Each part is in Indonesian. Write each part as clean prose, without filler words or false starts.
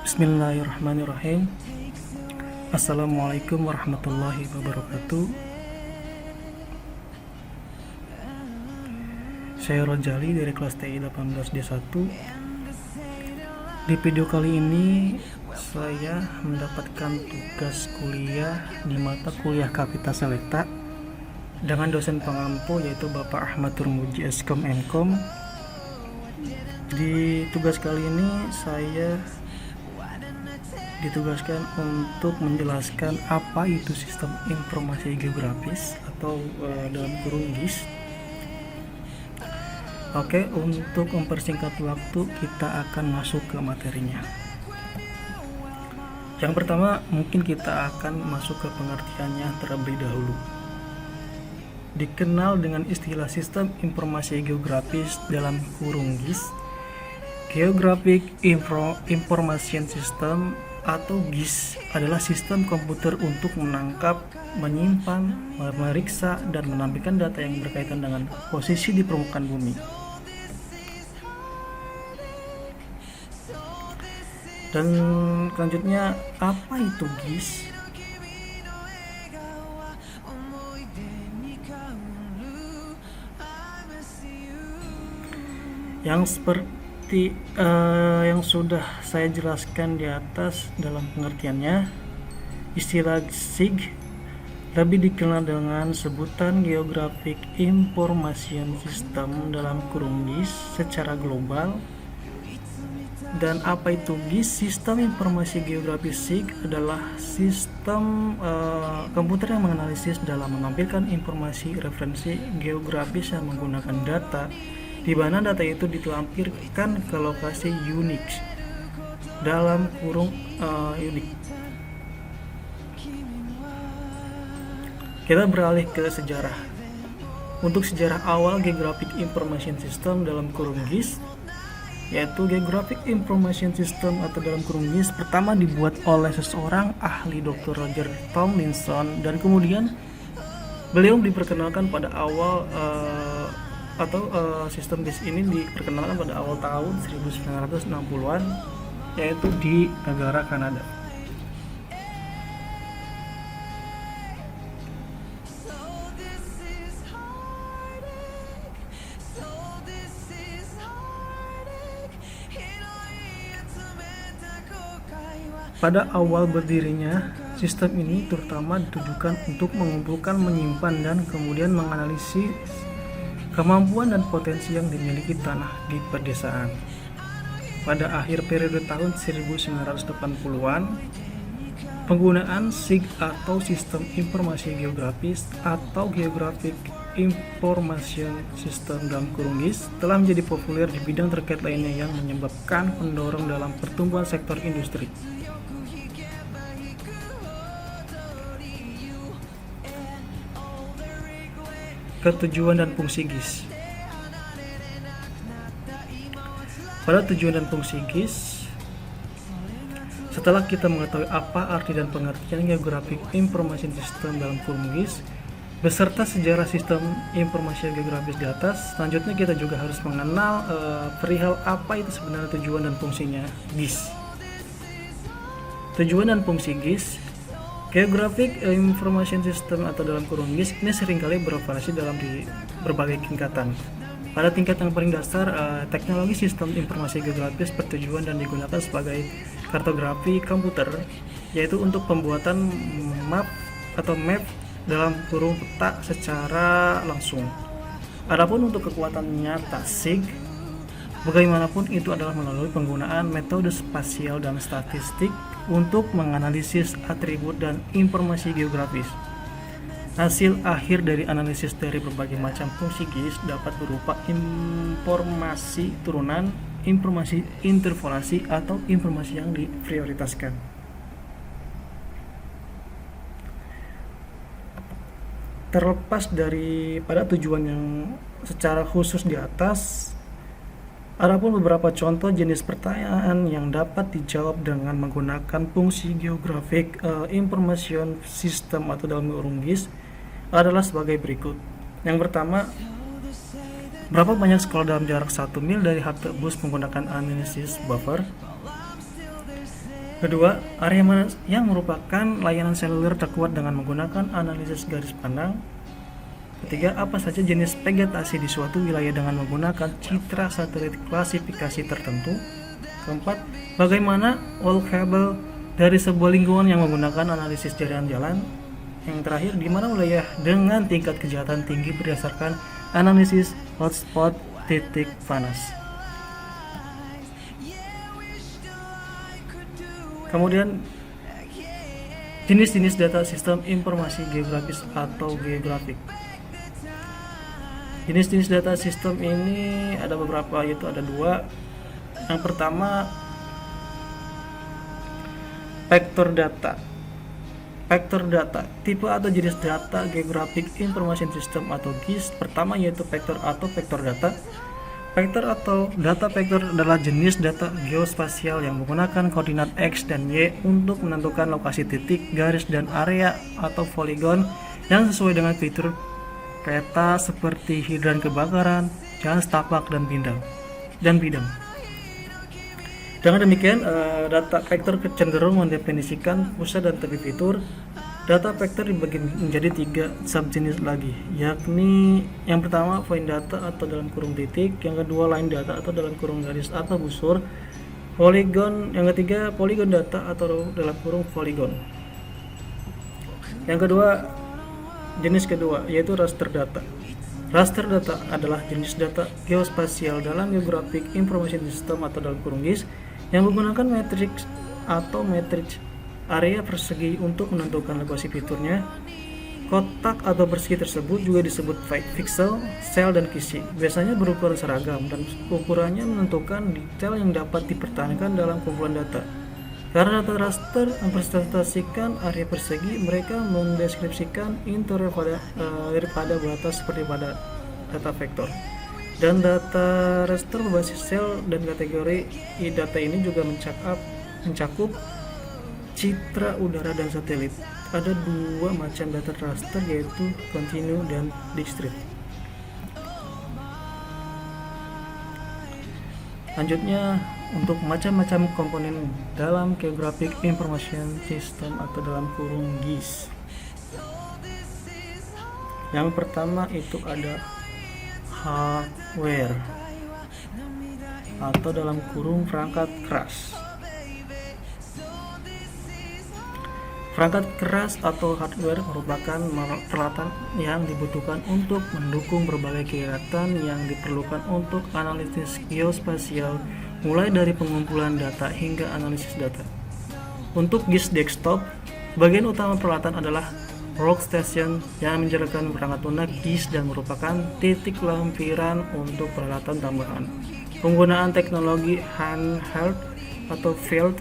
Bismillahirrahmanirrahim. Assalamualaikum warahmatullahi wabarakatuh. Saya Rojali dari kelas TI 18D1. Di video kali ini saya mendapatkan tugas kuliah di mata kuliah Kapita Selekta dengan dosen pengampu yaitu Bapak Ahmad Turmuji Eskom Enkom. Di tugas kali ini saya ditugaskan untuk menjelaskan apa itu sistem informasi geografis atau dalam kurung GIS. Oke, untuk mempersingkat waktu kita akan masuk ke materinya. Yang pertama, mungkin kita akan masuk ke pengertiannya terlebih dahulu. Dikenal dengan istilah sistem informasi geografis dalam kurung GIS, Geographic Information System atau GIS adalah sistem komputer untuk menangkap, menyimpan, memeriksa, dan menampilkan data yang berkaitan dengan posisi di permukaan bumi. Dan selanjutnya, apa itu GIS? Yang seperti yang sudah saya jelaskan di atas dalam pengertiannya, istilah SIG lebih dikenal dengan sebutan Geographic Information System dalam kurung GIS secara global. Dan apa itu GIS? Sistem informasi geografis SIG adalah sistem komputer yang menganalisis dalam menampilkan informasi referensi geografis yang menggunakan data di mana data itu dilampirkan ke lokasi Unix dalam kurung Unix. Kita beralih ke sejarah. Untuk sejarah awal Geographic Information System dalam kurung GIS, yaitu Geographic Information System atau dalam kurung GIS pertama dibuat oleh seseorang ahli Dr. Roger Tomlinson, dan kemudian beliau diperkenalkan pada awal sistem GIS ini diperkenalkan pada awal tahun 1960-an, yaitu di negara Kanada. Pada awal berdirinya, sistem ini terutama ditujukan untuk mengumpulkan, menyimpan, dan kemudian menganalisis kemampuan dan potensi yang dimiliki tanah di pedesaan. Pada akhir periode tahun 1980-an, penggunaan SIG atau Sistem Informasi Geografis atau Geographic Information System dalam kurung GIS telah menjadi populer di bidang terkait lainnya yang menyebabkan pendorong dalam pertumbuhan sektor industri. Ketujuan dan fungsi GIS. Pada tujuan dan fungsi GIS, setelah kita mengetahui apa arti dan pengertian Geographic Information System dalam kurung GIS beserta sejarah sistem informasi geografis di atas, selanjutnya kita juga harus mengenal perihal apa itu sebenarnya tujuan dan fungsinya GIS. Tujuan dan fungsi GIS, Geographic Information System atau dalam kurung GIS ini seringkali beroperasi dalam di berbagai tingkatan. Pada tingkat yang paling dasar, teknologi sistem informasi geografis bertujuan dan digunakan sebagai kartografi komputer, yaitu untuk pembuatan map atau map dalam kurung peta secara langsung. Adapun untuk kekuatan nyata SIG, bagaimanapun itu adalah melalui penggunaan metode spasial dan statistik untuk menganalisis atribut dan informasi geografis. Hasil akhir dari analisis dari berbagai macam fungsi GIS dapat berupa informasi turunan, informasi interpolasi, atau informasi yang diprioritaskan. Terlepas daripada tujuan yang secara khusus di atas, adapun beberapa contoh jenis pertanyaan yang dapat dijawab dengan menggunakan fungsi Geographic Information System atau dalam kurung GIS adalah sebagai berikut. Yang pertama, berapa banyak sekolah dalam jarak 1 mil dari halte bus menggunakan analisis buffer? Kedua, area yang merupakan layanan seluler terkuat dengan menggunakan analisis garis pandang. Ketiga, apa saja jenis vegetasi di suatu wilayah dengan menggunakan citra satelit klasifikasi tertentu. Keempat, bagaimana walkable dari sebuah lingkungan yang menggunakan analisis jalan-jalan. Yang terakhir, di mana wilayah dengan tingkat kejahatan tinggi berdasarkan analisis hotspot titik panas. Kemudian jenis-jenis data sistem informasi geografis atau geografik. Jenis-jenis data sistem ini ada beberapa, yaitu ada dua. Yang pertama, vektor data. Vektor data, tipe atau jenis data Geographic Information System atau GIS. Pertama yaitu vektor atau vektor data. Vektor atau data vektor adalah jenis data geospasial yang menggunakan koordinat X dan Y untuk menentukan lokasi titik, garis, dan area atau poligon yang sesuai dengan fitur peta seperti hidran kebakaran, jalan setapak, dan bidang. Dengan demikian, data vektor cenderung mendefinisikan pusat dan tepi fitur. Data vektor dibagi menjadi 3 subjenis lagi, yakni yang pertama point data atau dalam kurung titik, yang kedua line data atau dalam kurung garis atau busur, polygon, yang ketiga polygon data atau dalam kurung polygon. Yang kedua, jenis kedua yaitu raster data. Raster data adalah jenis data geospasial dalam Geographic Information System atau dalam kurung GIS yang menggunakan matriks atau matriks area persegi untuk menentukan lokasi fiturnya. Kotak atau persegi tersebut juga disebut pixel, sel, dan kisi. Biasanya berukuran seragam dan ukurannya menentukan detail yang dapat dipertahankan dalam kumpulan data. Karena data raster mempresentasikan area persegi, mereka mendeskripsikan interior daripada batas seperti pada data vektor. Dan data raster berbasis sel dan kategori data ini juga mencakup citra udara dan satelit. Ada 2 macam data raster, yaitu continue dan discrete. Lanjutnya, untuk macam-macam komponen dalam Geographic Information System atau dalam kurung GIS. Yang pertama itu ada hardware atau dalam kurung perangkat keras. Perangkat keras atau hardware merupakan peralatan yang dibutuhkan untuk mendukung berbagai kegiatan yang diperlukan untuk analisis geospasial, mulai dari pengumpulan data hingga analisis data. Untuk GIS desktop, bagian utama peralatan adalah workstation yang menjalankan perangkat lunak GIS dan merupakan titik lampiran untuk peralatan tambahan. Penggunaan teknologi handheld atau field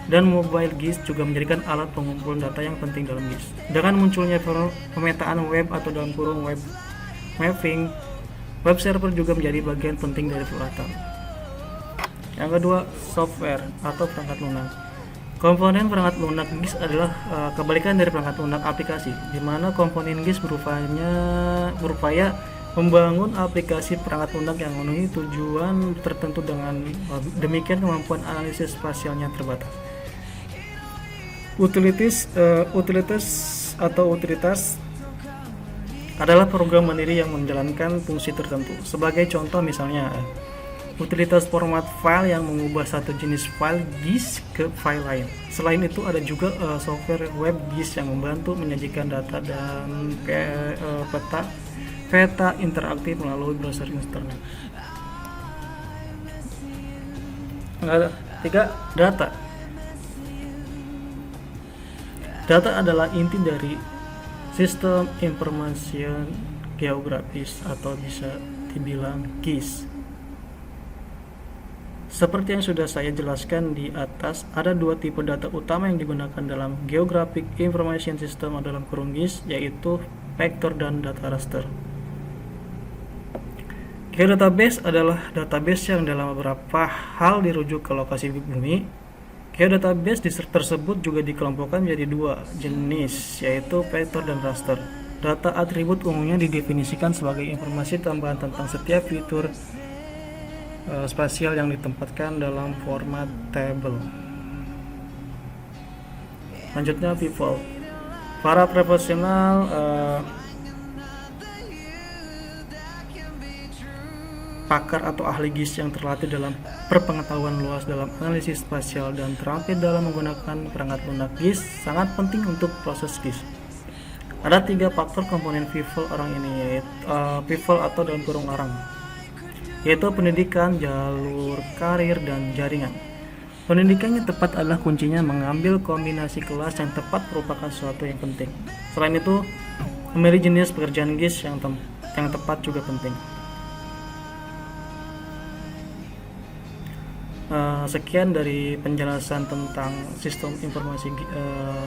dan mobile GIS juga menjadikan alat pengumpulan data yang penting dalam GIS. Dengan munculnya pemetaan web atau dalam kurung web mapping, web server juga menjadi bagian penting dari peralatan. Yang kedua, software atau perangkat lunak. Komponen perangkat lunak GIS adalah kebalikan dari perangkat lunak aplikasi, di mana komponen GIS berupaya membangun aplikasi perangkat lunak yang memenuhi tujuan tertentu, dengan demikian kemampuan analisis spasialnya terbatas. Utilitas adalah program mandiri yang menjalankan fungsi tertentu. Sebagai contoh misalnya, utilitas format file yang mengubah satu jenis file GIS ke file lain. Selain itu ada juga software web GIS yang membantu menyajikan data dan peta interaktif melalui browser internet. Tiga, data. Data adalah inti dari sistem informasi geografis atau bisa dibilang GIS. Seperti yang sudah saya jelaskan di atas, ada 2 tipe data utama yang digunakan dalam Geographic Information System atau dalam kurung GIS, yaitu vektor dan data raster. Geodatabase adalah database yang dalam beberapa hal dirujuk ke lokasi bumi. Geodatabase tersebut juga dikelompokkan menjadi 2 jenis, yaitu vektor dan raster. Data atribut umumnya didefinisikan sebagai informasi tambahan tentang setiap fitur spasial yang ditempatkan dalam format table. Selanjutnya people. Para profesional pakar atau ahli GIS yang terlatih dalam berpengetahuan luas dalam analisis spasial dan terampil dalam menggunakan perangkat lunak GIS sangat penting untuk proses GIS. Ada 3 faktor komponen people orang ini, yaitu people atau dalam kurung orang, yaitu pendidikan, jalur karir, dan jaringan. Pendidikan yang tepat adalah kuncinya. Mengambil kombinasi kelas yang tepat merupakan sesuatu yang penting. Selain itu, memilih jenis pekerjaan GIS yang tepat juga penting. Sekian dari penjelasan tentang sistem informasi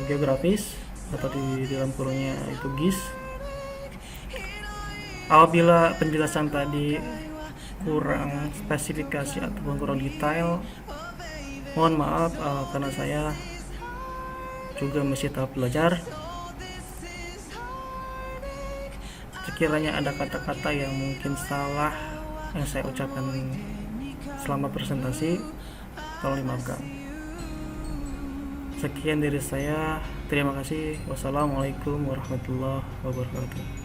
geografis atau di dalam kurungnya itu GIS. Apabila penjelasan tadi kurang spesifikasi ataupun kurang detail, mohon maaf karena saya juga masih tahap belajar. Sekiranya ada kata-kata yang mungkin salah yang saya ucapkan selama presentasi, tolong dimaafkan. Sekian dari saya, terima kasih. Wassalamualaikum warahmatullahi wabarakatuh.